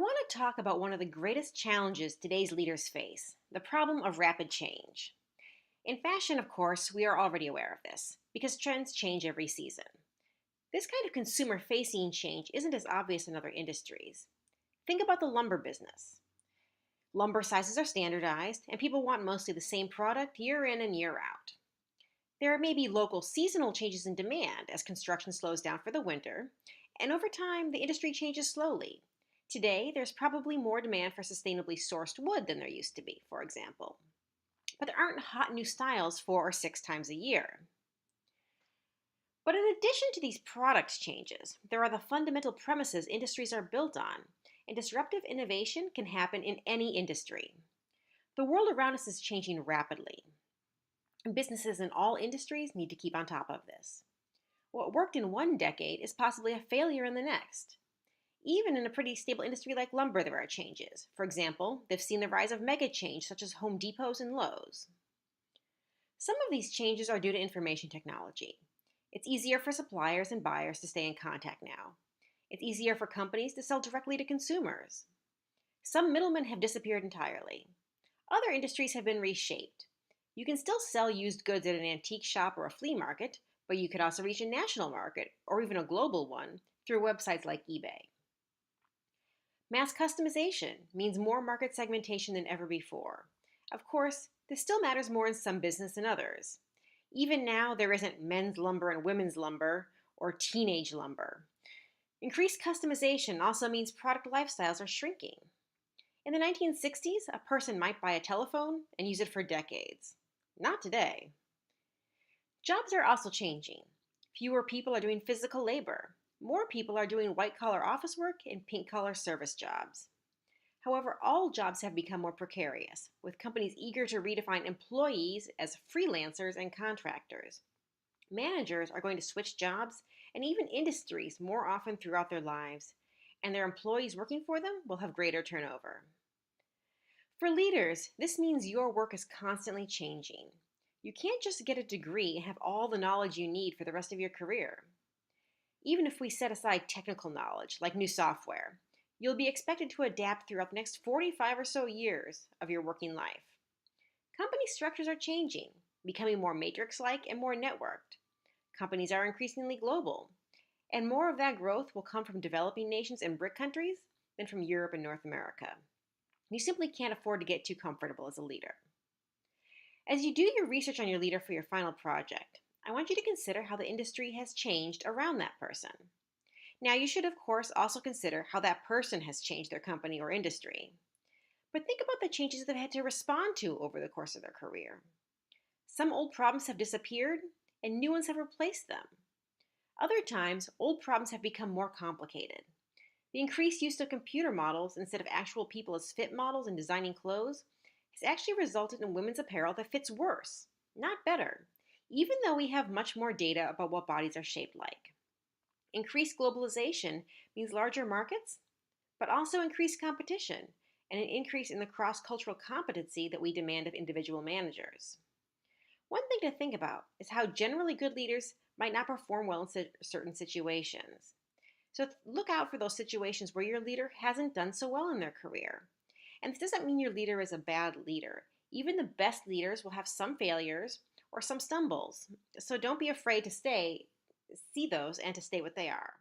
want to talk about one of the greatest challenges today's leaders face: the problem of rapid change. In fashion, of course, we are already aware of this because trends change every season. This kind of consumer facing change isn't as obvious in other industries. Think about the lumber business. Lumber sizes are standardized, and people want mostly the same product year in and year out. There may be local seasonal changes in demand as construction slows down for the winter, and over time, the industry changes slowly. Today, there's probably more demand for sustainably sourced wood than there used to be, for example. But there aren't hot new styles 4 or 6 times a year. But in addition to these product changes, there are the fundamental premises industries are built on, and disruptive innovation can happen in any industry. The world around us is changing rapidly, and businesses in all industries need to keep on top of this. What worked in one decade is possibly a failure in the next. Even in a pretty stable industry like lumber, there are changes. For example, they've seen the rise of mega change, such as Home Depots and Lowe's. Some of these changes are due to information technology. It's easier for suppliers and buyers to stay in contact now. It's easier for companies to sell directly to consumers. Some middlemen have disappeared entirely. Other industries have been reshaped. You can still sell used goods at an antique shop or a flea market, but you could also reach a national market, or even a global one, through websites like eBay. Mass customization means more market segmentation than ever before. Of course, this still matters more in some business than others. Even now, there isn't men's lumber and women's lumber, or teenage lumber. Increased customization also means product lifestyles are shrinking. In the 1960s, a person might buy a telephone and use it for decades. Not today. Jobs are also changing. Fewer people are doing physical labor. More people are doing white-collar office work and pink-collar service jobs. However, all jobs have become more precarious, with companies eager to redefine employees as freelancers and contractors. Managers are going to switch jobs and even industries more often throughout their lives, and their employees working for them will have greater turnover. For leaders, this means your work is constantly changing. You can't just get a degree and have all the knowledge you need for the rest of your career. Even if we set aside technical knowledge, like new software, you'll be expected to adapt throughout the next 45 or so years of your working life. Company structures are changing, becoming more matrix-like and more networked. Companies are increasingly global, and more of that growth will come from developing nations and BRIC countries than from Europe and North America. You simply can't afford to get too comfortable as a leader. As you do your research on your leader for your final project, I want you to consider how the industry has changed around that person. Now, you should, of course, also consider how that person has changed their company or industry. But think about the changes they've had to respond to over the course of their career. Some old problems have disappeared, and new ones have replaced them. Other times, old problems have become more complicated. The increased use of computer models instead of actual people as fit models in designing clothes has actually resulted in women's apparel that fits worse, not better, even though we have much more data about what bodies are shaped like. Increased globalization means larger markets, but also increased competition and an increase in the cross-cultural competency that we demand of individual managers. One thing to think about is how generally good leaders might not perform well in certain situations. So look out for those situations where your leader hasn't done so well in their career. And this doesn't mean your leader is a bad leader. Even the best leaders will have some failures or some stumbles. So don't be afraid to see those and to stay what they are.